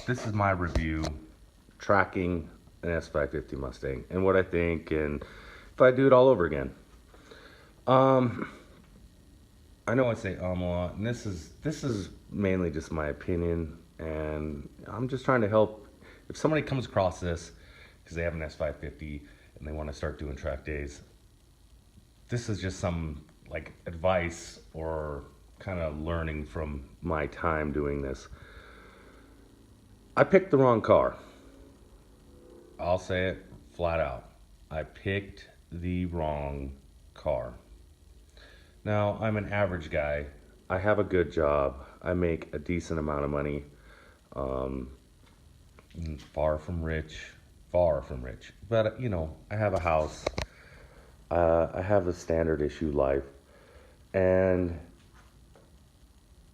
this is my review tracking an S550 Mustang and what I think and if I do it all over again. Um, I know I say a lot, and this is mainly just my opinion, and I'm just trying to help. If somebody comes across this because they have an S550 and they want to start doing track days, this is just some like advice or kind of learning from my time doing this. I picked the wrong car. I'll say it flat out. I picked the wrong car. Now, I'm an average guy. I have a good job. I make a decent amount of money. Um, far from rich. Far from rich. But, I have a house. I have a standard issue life. And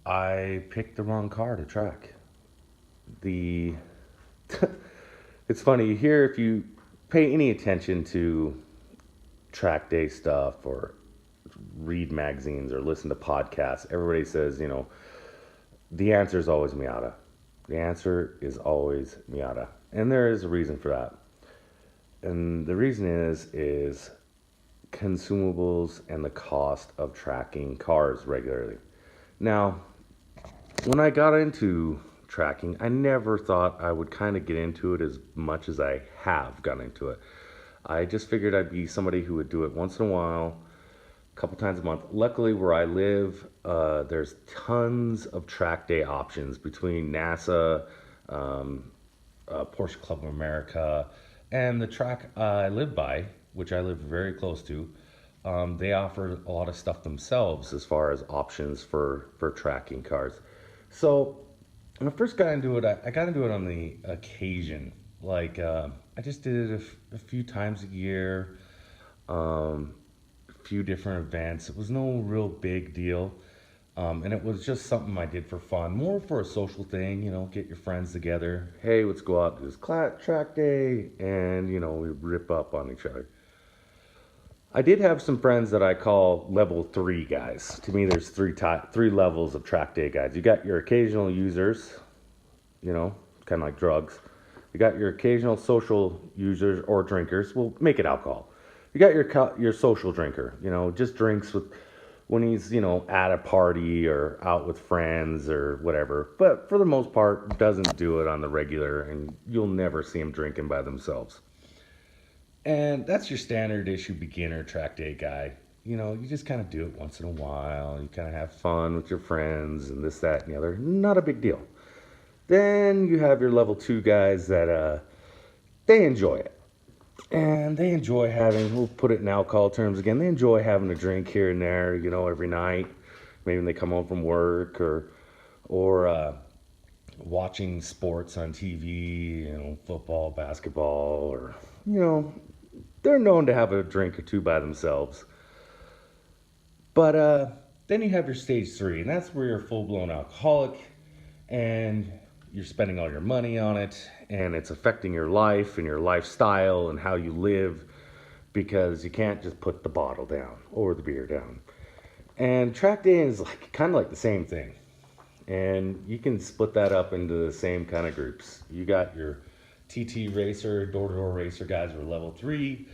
I picked the wrong car to track. The It's funny, you hear, if you pay any attention to track day stuff or read magazines or listen to podcasts, everybody says, the answer is always Miata. The answer is always Miata. And there is a reason for that. And the reason is consumables and the cost of tracking cars regularly. Now, when I got into tracking, I never thought I would kind of get into it as much as I have gotten into it. I just figured I'd be somebody who would do it once in a while, a couple times a month. Luckily, where I live, there's tons of track day options between NASA, Porsche Club of America, and the track I live by, which I live very close to. They offer a lot of stuff themselves as far as options for tracking cars. So when I first got into it, I got into it on the occasion. Like, I just did it a few times a year, a few different events. It was no real big deal. And it was just something I did for fun, more for a social thing, get your friends together. Hey, let's go out to this track day, and, we rip up on each other. I did have some friends that I call level 3 guys. To me, there's three levels of track day guys. You got your occasional users, kind of like drugs. You got your occasional social users or drinkers. We'll make it alcohol. You got your social drinker, just drinks when he's, at a party or out with friends or whatever. But for the most part, doesn't do it on the regular, and you'll never see him drinking by themselves. And that's your standard issue beginner track day guy. You just kind of do it once in a while. You kind of have fun with your friends and this, that, and the other. Not a big deal. Then you have your level 2 guys that they enjoy it. And they enjoy having, we'll put it in alcohol terms again, they enjoy having a drink here and there, every night. Maybe when they come home from work or watching sports on TV, football, basketball, or, they're known to have a drink or two by themselves. But then you have your stage 3, and that's where you're a full-blown alcoholic, and you're spending all your money on it, and it's affecting your life and your lifestyle and how you live, because you can't just put the bottle down or the beer down. And track day is kind of like the same thing. And you can split that up into the same kind of groups. You got your TT racer, door-to-door racer guys who are level 3,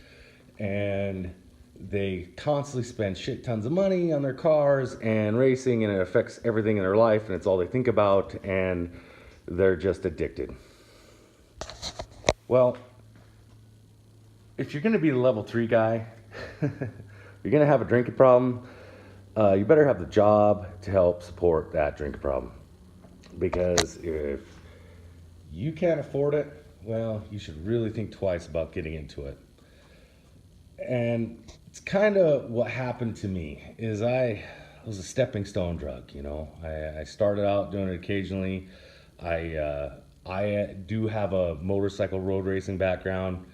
and they constantly spend shit tons of money on their cars and racing, and it affects everything in their life, and it's all they think about, and they're just addicted. Well, if you're going to be the level 3 guy, you're going to have a drinking problem, you better have the job to help support that drinking problem. Because if you can't afford it, well, you should really think twice about getting into it. And it's kind of what happened to me, is I was a stepping stone drug, I started out doing it occasionally. I do have a motorcycle road racing background,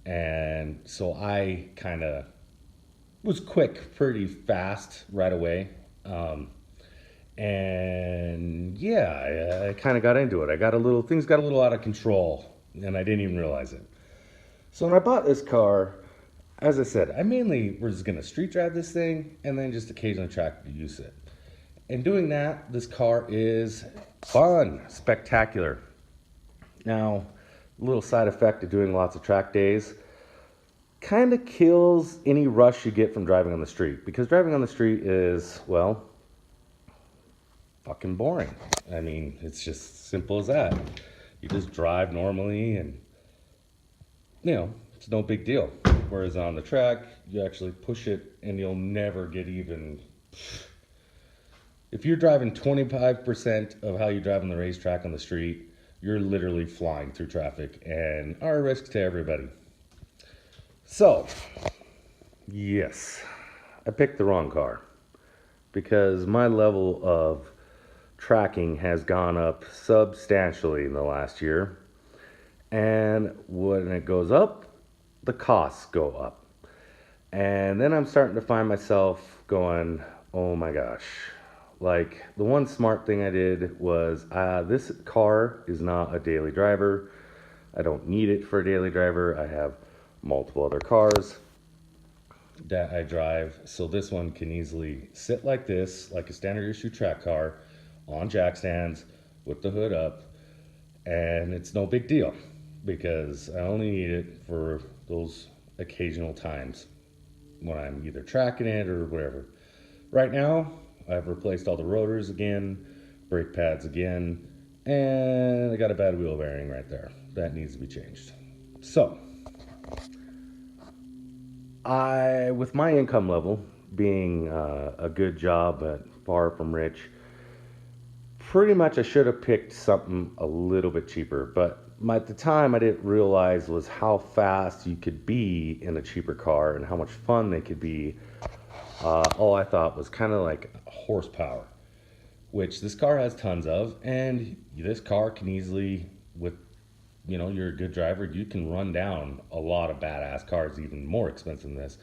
and so I kind of was quick pretty fast right away. And yeah, I kind of got into it. Things got a little out of control, and I didn't even realize it. So when I bought this car, as I said, I mainly was going to street drive this thing and then just occasionally track to use it. And doing that, this car is fun, spectacular. Now, a little side effect of doing lots of track days kind of kills any rush you get from driving on the street, because driving on the street is, well, fucking boring. I mean, it's just simple as that. You just drive normally and, it's no big deal. Whereas on the track, you actually push it and you'll never get even. If you're driving 25% of how you drive on the racetrack on the street, you're literally flying through traffic and are a risk to everybody. So, yes, I picked the wrong car because my level of tracking has gone up substantially in the last year. And when it goes up, the costs go up. And then I'm starting to find myself going, oh my gosh. Like, the one smart thing I did was, this car is not a daily driver. I don't need it for a daily driver. I have multiple other cars that I drive. So this one can easily sit like this, like a standard issue track car, on jack stands with the hood up. And it's no big deal because I only need it for those occasional times when I'm either tracking it or whatever. Right now, I've replaced all the rotors again, brake pads again, and I got a bad wheel bearing right there. That needs to be changed. So, with my income level being a good job but far from rich, pretty much I should have picked something a little bit cheaper. But at the time, I didn't realize was how fast you could be in a cheaper car and how much fun they could be. All I thought was kind of like horsepower, which this car has tons of, and this car can easily, with, you're a good driver, you can run down a lot of badass cars, even more expensive than this.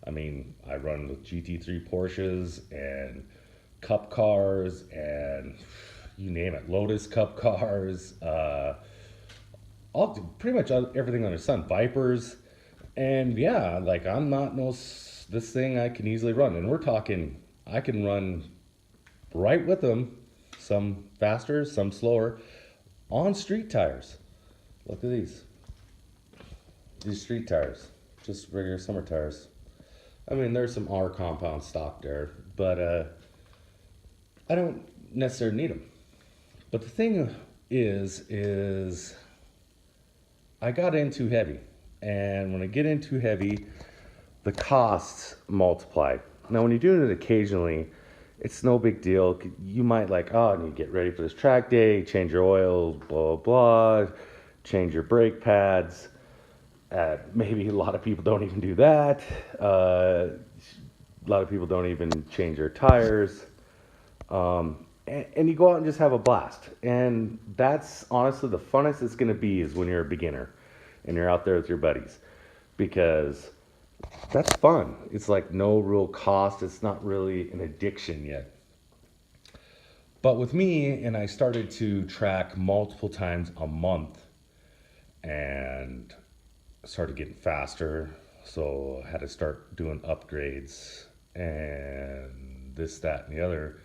I mean, I run with GT3 Porsches and Cup cars and you name it, Lotus Cup cars, pretty much everything under the sun, Vipers, and yeah, like I'm not this thing I can easily run, and we're talking I can run right with them, some faster, some slower, on street tires. Look at these street tires, just regular summer tires. I mean, there's some R compound stock there, but I don't necessarily need them. But the thing is I got in too heavy, and when I get in too heavy, the costs multiply. Now, when you're doing it occasionally, it's no big deal. You might I need to get ready for this track day, change your oil, blah, blah, blah, change your brake pads. Maybe a lot of people don't even do that. A lot of people don't even change their tires. And you go out and just have a blast. And that's honestly the funnest it's going to be is when you're a beginner and you're out there with your buddies, because that's fun. It's like no real cost. It's not really an addiction yet. But with me, and I started to track multiple times a month and started getting faster. So I had to start doing upgrades and this, that, and the other.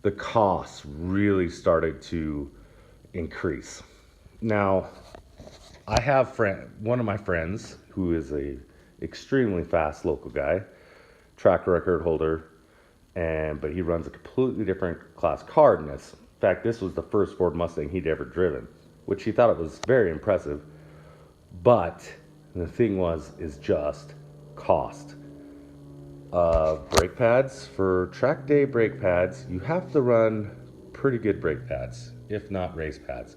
The costs really started to increase. Now, I have one of my friends who is a extremely fast local guy, track record holder, but he runs a completely different class car than this. In fact, this was the first Ford Mustang he'd ever driven, which he thought it was very impressive. But the thing is just cost. Brake pads, for track day brake pads, you have to run pretty good brake pads, if not race pads.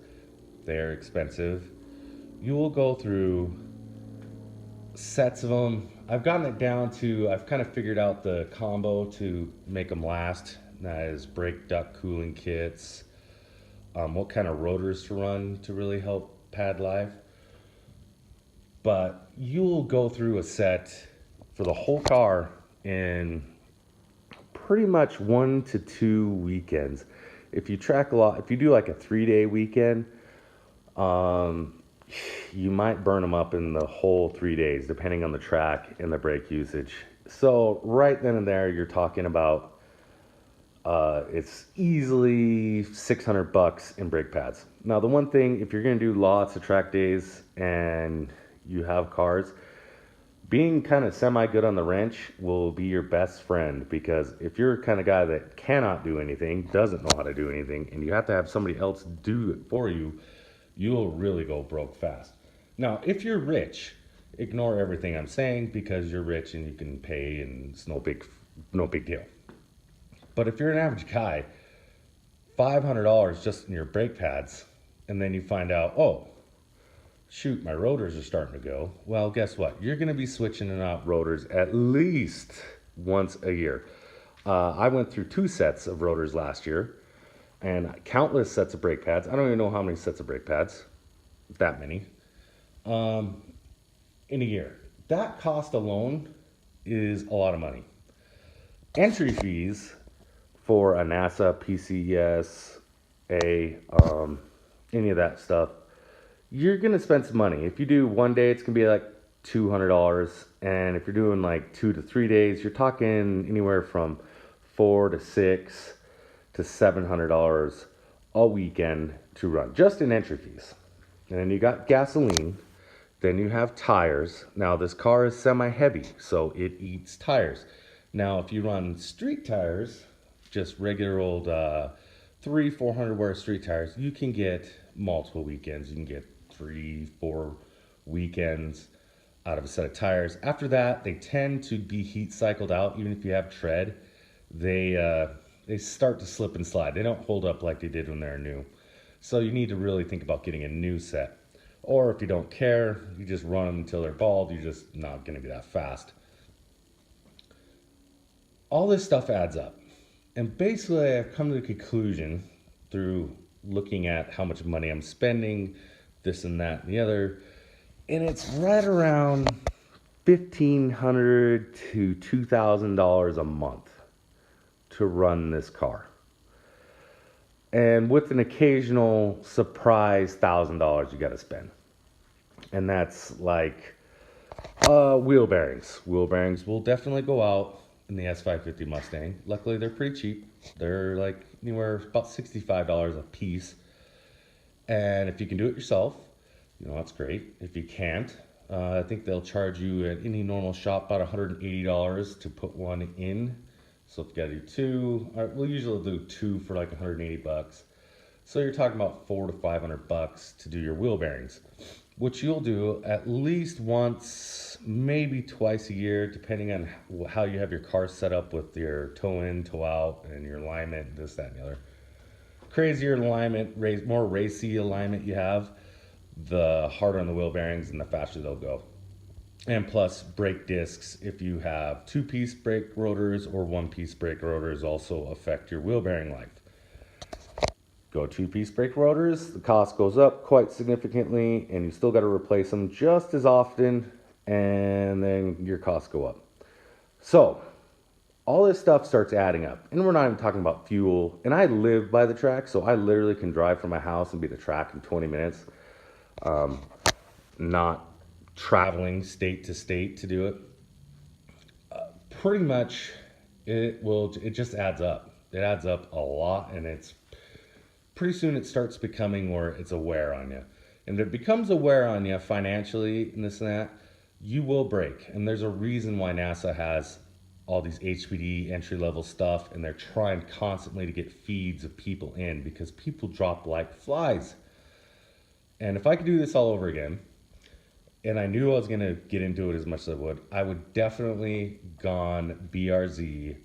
They're expensive. You will go through sets of them. I've gotten it down to, I've kind of figured out the combo to make them last. That is brake duct cooling kits, what kind of rotors to run to really help pad life. But you'll go through a set for the whole car in pretty much 1 to 2 weekends. If you track a lot, if you do like a 3-day weekend, you might burn them up in the whole 3 days, depending on the track and the brake usage. So right then and there, you're talking about It's easily 600 bucks in brake pads. Now, the one thing, if you're going to do lots of track days and you have cars, being kind of semi good on the wrench will be your best friend, because if you're a kind of guy that cannot do anything, doesn't know how to do anything, and you have to have somebody else do it for you, you'll really go broke fast. Now, if you're rich, ignore everything I'm saying because you're rich and you can pay and it's no big deal. But if you're an average guy, $500 just in your brake pads, and then you find out, oh, shoot, my rotors are starting to go. Well, guess what? You're going to be switching out rotors at least once a year. I went through 2 sets of rotors last year and countless sets of brake pads. I don't even know how many sets of brake pads, that many, in a year. That cost alone is a lot of money. Entry fees for a NASA, PCS, any of that stuff, you're going to spend some money. If you do one day, it's going to be like $200. And if you're doing like 2 to 3 days, you're talking anywhere from $400 to $600 to $700 a weekend to run, just in entry fees. And then you got gasoline. Then you have tires. Now, this car is semi-heavy, so it eats tires. Now, if you run street tires, just regular old 300-400 wear street tires, you can get multiple weekends. You can get 3-4 weekends out of a set of tires. After that, they tend to be heat cycled out. Even if you have tread, they start to slip and slide. They don't hold up like they did when they're new. So you need to really think about getting a new set. Or if you don't care, you just run them until they're bald. You're just not going to be that fast. All this stuff adds up. And basically, I've come to the conclusion through looking at how much money I'm spending, this and that and the other, and it's right around $1,500 to $2,000 a month to run this car. And with an occasional surprise $1,000 you got to spend. And that's like wheel bearings. Wheel bearings will definitely go out in the S550 Mustang. Luckily, they're pretty cheap. They're like anywhere about $65 a piece. And if you can do it yourself, that's great. If you can't, I think they'll charge you at any normal shop about $180 to put one in. So if you gotta do 2, we'll usually do 2 for like 180 bucks. So you're talking about $400 to $500 to do your wheel bearings, which you'll do at least once, maybe twice a year, depending on how you have your car set up with your toe in, toe out, and your alignment, this, that, and the other. Crazier alignment, more racy alignment you have, the harder on the wheel bearings and the faster they'll go. And plus, brake discs, if you have 2-piece brake rotors or 1-piece brake rotors, also affect your wheel bearing life. Go 2-piece brake rotors, the cost goes up quite significantly, and you still got to replace them just as often, and then your costs go up. So, all this stuff starts adding up, and we're not even talking about fuel. And I live by the track, so I literally can drive from my house and be at the track in 20 minutes. Not traveling state to state to do it. Pretty much, it just adds up. It adds up a lot, and it's pretty soon it starts becoming where it's a wear on you. And if it becomes a wear on you financially and this and that, you will break. And there's a reason why NASA has all these HPD entry-level stuff, and they're trying constantly to get feeds of people in, because people drop like flies. And if I could do this all over again, and I knew I was going to get into it as much as I would definitely gone BRZ,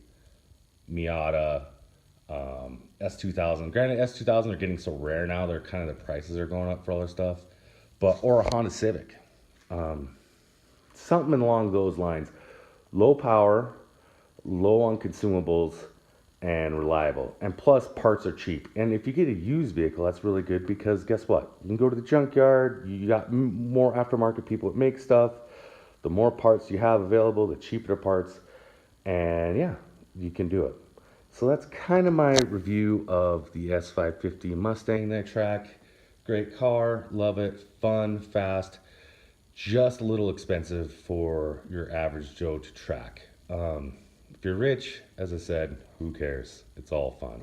Miata, S2000. Granted, S2000 are getting so rare now, they're kind of, the prices are going up for all their stuff. Or a Honda Civic. Something along those lines. Low power, low on consumables, and reliable. And plus, parts are cheap. And if you get a used vehicle, that's really good, because guess what? You can go to the junkyard, you got more aftermarket people that make stuff. The more parts you have available, the cheaper the parts. And yeah, you can do it. So that's kind of my review of the S550 Mustang that track. Great car, love it, fun, fast, just a little expensive for your average Joe to track. If you're rich, as I said, who cares? It's all fun.